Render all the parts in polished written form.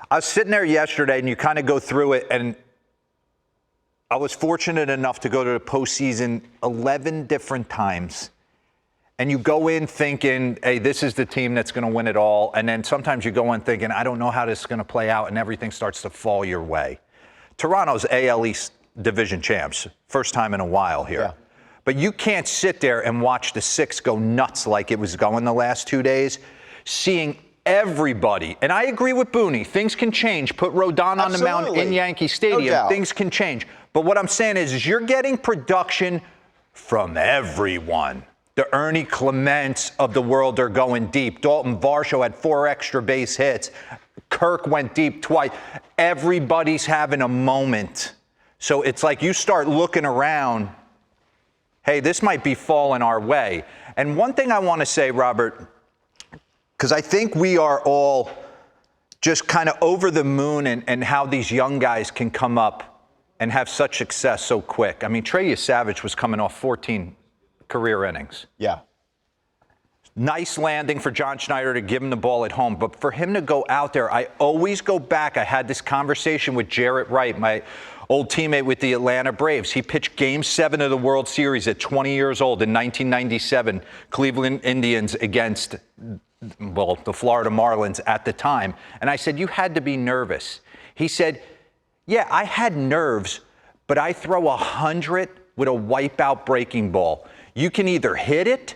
I was sitting there yesterday, and you kind of go through it, and I was fortunate enough to go to the postseason 11 different times. And you go in thinking, hey, this is the team that's going to win it all. And then sometimes you go in thinking, I don't know how this is going to play out, and everything starts to fall your way. Toronto's AL East division champs, first time in a while here. Yeah. But you can't sit there and watch the six go nuts like it was going the last 2 days, seeing everybody. And I agree with Booney. Things can change. Put Rodon on the mound in Yankee Stadium. No, things can change. But what I'm saying is you're getting production from everyone. The Ernie Clements of the world are going deep. Dalton Varsho had 4 extra base hits. Kirk went deep twice. Everybody's having a moment. So it's like you start looking around, hey, this might be falling our way. And one thing I want to say, Robert, because I think we are all just kind of over the moon and how these young guys can come up and have such success so quick. I mean, Trey Yesavage was coming off 14 career innings. Yeah. Nice landing for John Schneider to give him the ball at home. But for him to go out there, I always go back. I had this conversation with Jarrett Wright, my old teammate with the Atlanta Braves. He pitched Game 7 of the World Series at 20 years old in 1997, Cleveland Indians against, well, the Florida Marlins at the time. And I said, you had to be nervous. He said, yeah, I had nerves, but I throw 100 with a wipeout breaking ball. You can either hit it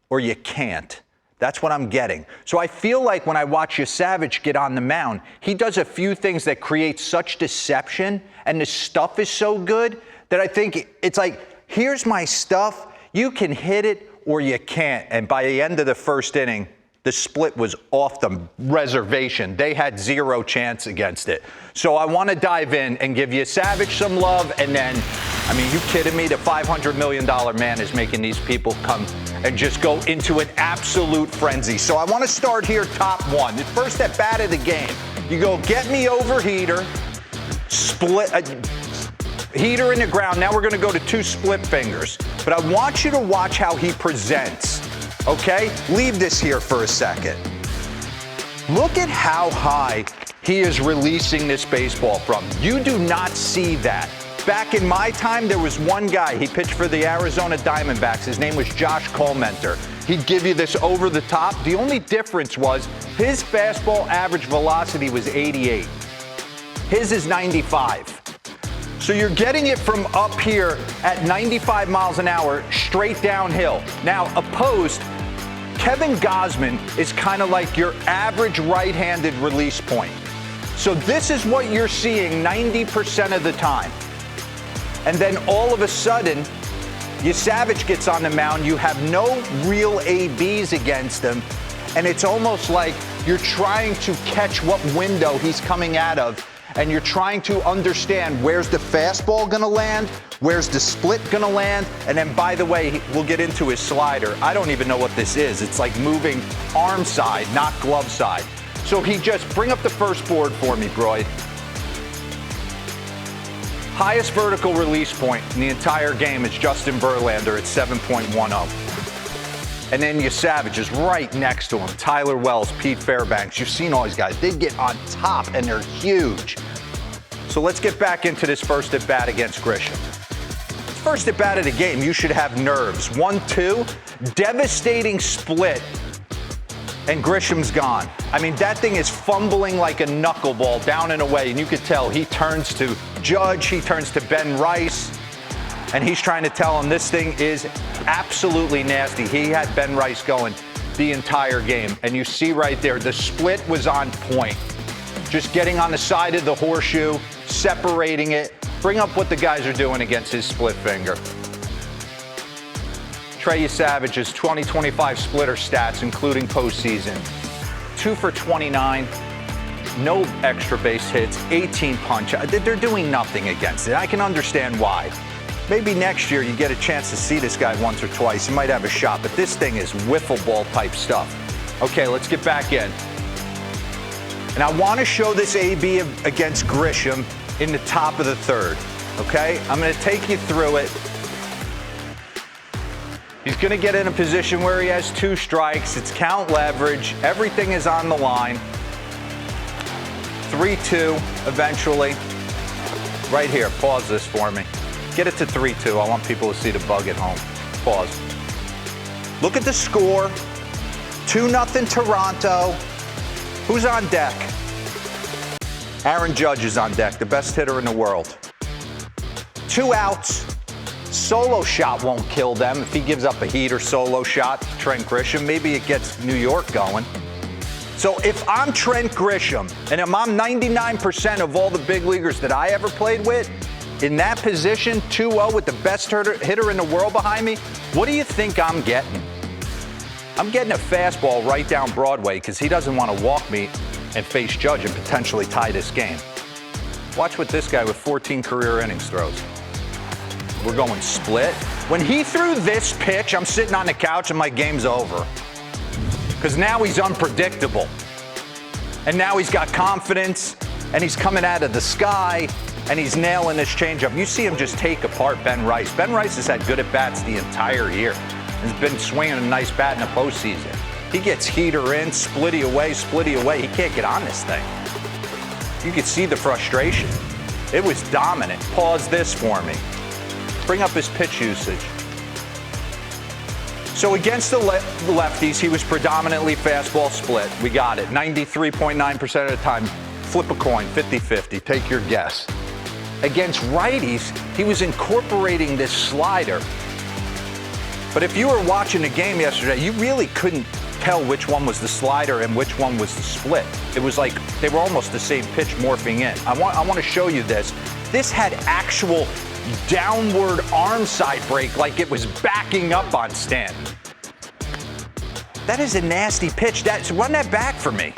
or you can't. That's what I'm getting. So I feel like when I watch Yesavage get on the mound, he does a few things that create such deception, and the stuff is so good that I think it's like, here's my stuff. You can hit it or you can't. And by the end of the first inning, the split was off the reservation. They had 0 chance against it. So I want to dive in and give Yesavage some love. And then, I mean, you kidding me? The $500 million man is making these people come and just go into an absolute frenzy. So I want to start here, top one. The first at bat of the game. You go, get me over heater, split, heater in the ground. Now we're going to go to 2 split fingers. But I want you to watch how he presents. Okay? Leave this here for a second. Look at how high he is releasing this baseball from. You do not see that. Back in my time, there was one guy. He pitched for the Arizona Diamondbacks. His name was Josh Colmenter. He'd give you this over the top. The only difference was his fastball average velocity was 88. His is 95. So you're getting it from up here at 95 miles an hour straight downhill. Now, opposed, Kevin Gausman is kind of like your average right-handed release point. So this is what you're seeing 90% of the time. And then all of a sudden, Yesavage gets on the mound. You have no real ABs against him. And it's almost like you're trying to catch what window he's coming out of. And you're trying to understand where's the fastball going to land, where's the split going to land, and then, by the way, we'll get into his slider. I don't even know what this is. It's like moving arm side, not glove side. So he just, bring up the first board for me, Broyd. Highest vertical release point in the entire game is Justin Verlander at 7.10. And then Yesavage is right next to him. Tyler Wells, Pete Fairbanks. You've seen all these guys. They get on top, and they're huge. So let's get back into this first at-bat against Grisham. First at-bat of the game, you should have nerves. 1-2, devastating split, and Grisham's gone. I mean, that thing is fumbling like a knuckleball down and away, and you could tell he turns to Judge, he turns to Ben Rice, and he's trying to tell him this thing is absolutely nasty. He had Ben Rice going the entire game. And you see right there, the split was on point. Just getting on the side of the horseshoe, separating it. Bring up what the guys are doing against his split finger. Trey Yesavage's 2025 splitter stats, including postseason. 2 for 29. No extra base hits, 18 punch. They're doing nothing against it. I can understand why. Maybe next year you get a chance to see this guy once or twice. You might have a shot, but this thing is wiffle ball type stuff. Okay, let's get back in. And I want to show this AB against Grisham in the top of the third. Okay, I'm going to take you through it. He's going to get in a position where he has 2 strikes. It's count leverage. Everything is on the line. 3-2 eventually. Right here, pause this for me. Get it to 3-2. I want people to see the bug at home. Pause. Look at the score. 2-0 Toronto. Who's on deck? Aaron Judge is on deck, the best hitter in the world. 2 outs. Solo shot won't kill them. If he gives up a heater solo shot to Trent Grisham, maybe it gets New York going. So if I'm Trent Grisham, and if I'm 99% of all the big leaguers that I ever played with, in that position, 2-0 with the best hitter in the world behind me, what do you think I'm getting? I'm getting a fastball right down Broadway because he doesn't want to walk me and face Judge and potentially tie this game. Watch what this guy with 14 career innings throws. We're going split. When he threw this pitch, I'm sitting on the couch and my game's over. Because now he's unpredictable. And now he's got confidence, and he's coming out of the sky, and he's nailing this changeup. You see him just take apart Ben Rice. Ben Rice has had good at-bats the entire year. He's been swinging a nice bat in the postseason. He gets heater in, splitty away. He can't get on this thing. You can see the frustration. It was dominant. Pause this for me. Bring up his pitch usage. So against the lefties, he was predominantly fastball split. We got it. 93.9% of the time. Flip a coin, 50-50. Take your guess. Against righties, he was incorporating this slider. But if you were watching the game yesterday, you really couldn't tell which one was the slider and which one was the split. It was like they were almost the same pitch morphing in. I want to show you this. This had actual downward arm side break like it was backing up on Stanton. That is a nasty pitch. Run that back for me.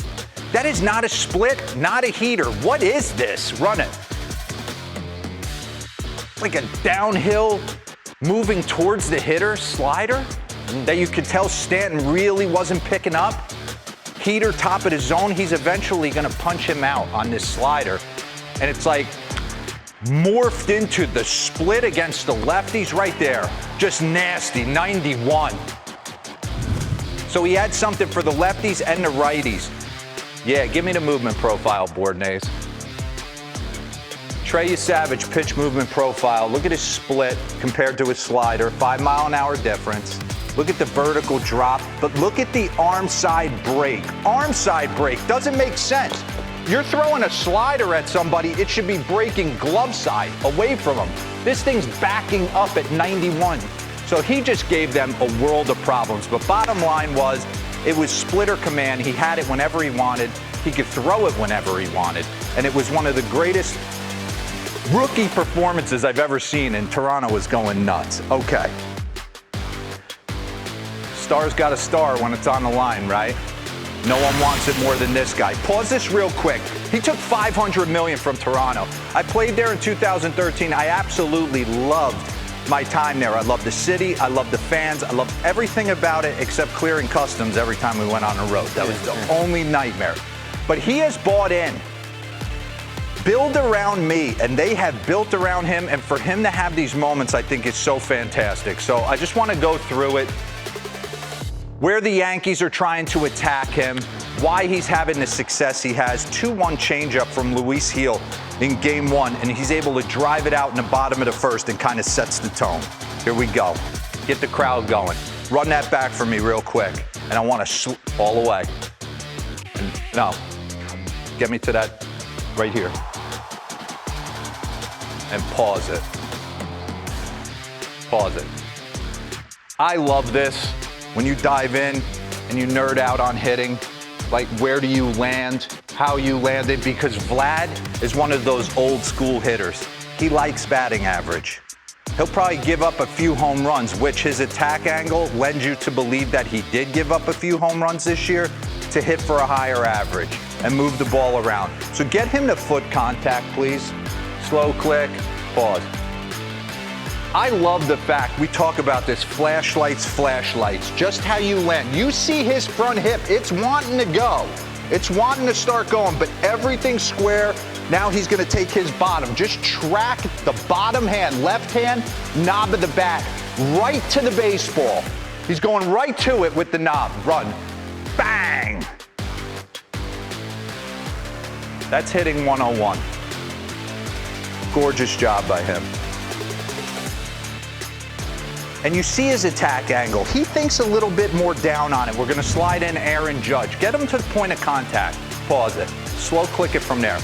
That is not a split, not a heater. What is this? Run it. Like a downhill, moving towards the hitter slider that you could tell Stanton really wasn't picking up. Heater, top of the zone. He's eventually going to punch him out on this slider. And it's like morphed into the split against the lefties right there. Just nasty, 91. So he had something for the lefties and the righties. Yeah, give me the movement profile, Boardnays. Trey Yesavage pitch movement profile. Look at his split compared to his slider. 5-mile-an-hour difference. Look at the vertical drop, but look at the arm side break. Arm side break doesn't make sense. You're throwing a slider at somebody, it should be breaking glove side away from him. This thing's backing up at 91. So he just gave them a world of problems. But bottom line was, it was splitter command. He had it whenever he wanted. He could throw it whenever he wanted. And it was one of the greatest rookie performances I've ever seen, and Toronto was going nuts. Okay. Star's got a star when it's on the line, right? No one wants it more than this guy. Pause this real quick. He took $500 million from Toronto. I played there in 2013. I absolutely loved my time there. I loved the city. I loved the fans. I loved everything about it except clearing customs every time we went on the road. That was the only nightmare. But he has bought in. Build around me, and they have built around him, and for him to have these moments, I think is so fantastic. So I just want to go through it. Where the Yankees are trying to attack him, why he's having the success he has. 2-1 changeup from Luis Gil in game 1, and he's able to drive it out in the bottom of the first and kind of sets the tone. Here we go. Get the crowd going. Run that back for me real quick, and I want to all the way. No, get me to that right here. And pause it. Pause it. I love this. When you dive in and you nerd out on hitting, like where do you land, how you land it, because Vlad is one of those old school hitters. He likes batting average. He'll probably give up a few home runs, which his attack angle lends you to believe that he did give up a few home runs this year to hit for a higher average and move the ball around. So get him to foot contact, please. Slow click, pause. I love the fact we talk about this flashlights, just how you land. You see his front hip, it's wanting to go. It's wanting to start going, but everything's square. Now he's gonna take his bottom. Just track the bottom hand, left hand, knob of the bat, right to the baseball. He's going right to it with the knob. Run. Bang! That's hitting 101. Gorgeous job by him. And you see his attack angle. He thinks a little bit more down on it. We're going to slide in Aaron Judge. Get him to the point of contact. Pause it. Slow click it from there.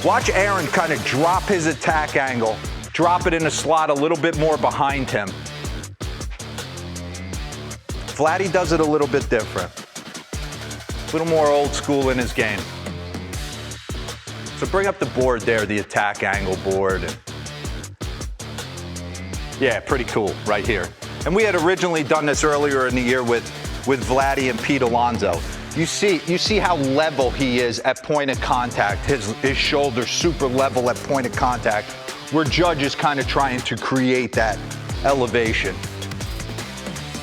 Watch Aaron kind of drop his attack angle. Drop it in the slot a little bit more behind him. Vladdy does it a little bit different. A little more old school in his game. So bring up the board there, the attack angle board. Yeah, pretty cool right here. And we had originally done this earlier in the year with Vladdy and Pete Alonso. You see how level he is at point of contact. His shoulder's super level at point of contact, where Judge is kind of trying to create that elevation.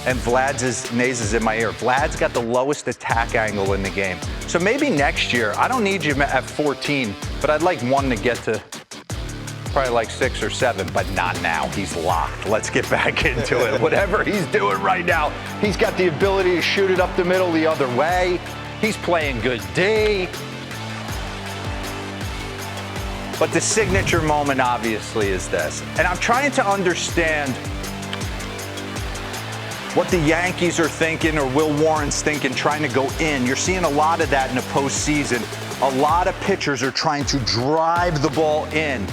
And Vlad's nose is in my ear. Vlad's got the lowest attack angle in the game. So maybe next year, I don't need you at 14, but I'd like one to get to probably like 6 or 7, but not now. He's locked. Let's get back into it. Whatever he's doing right now, he's got the ability to shoot it up the middle the other way. He's playing good D. But the signature moment, obviously, is this. And I'm trying to understand what the Yankees are thinking or Will Warren's thinking, trying to go in. You're seeing a lot of that in the postseason. A lot of pitchers are trying to drive the ball in.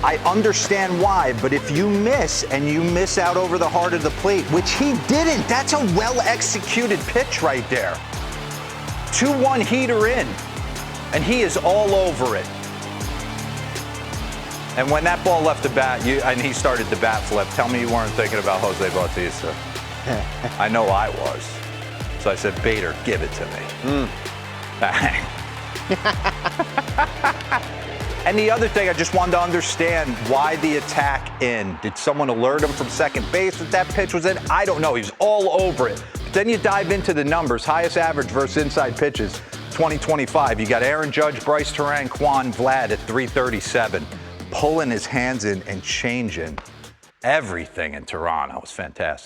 I understand why, but if you miss and you miss out over the heart of the plate, which he didn't, that's a well-executed pitch right there. 2-1 heater in, and he is all over it. And when that ball left the bat, and he started the bat flip, tell me you weren't thinking about Jose Bautista. I know I was. So I said, Bader, give it to me. Bang. And the other thing, I just wanted to understand why the attack in. Did someone alert him from second base that pitch was in? I don't know. He was all over it. But then you dive into the numbers. Highest average versus inside pitches, 2025. You got Aaron Judge, Bryce Terang, Quan, Vlad at 337. Pulling his hands in and changing everything in Toronto. It was fantastic.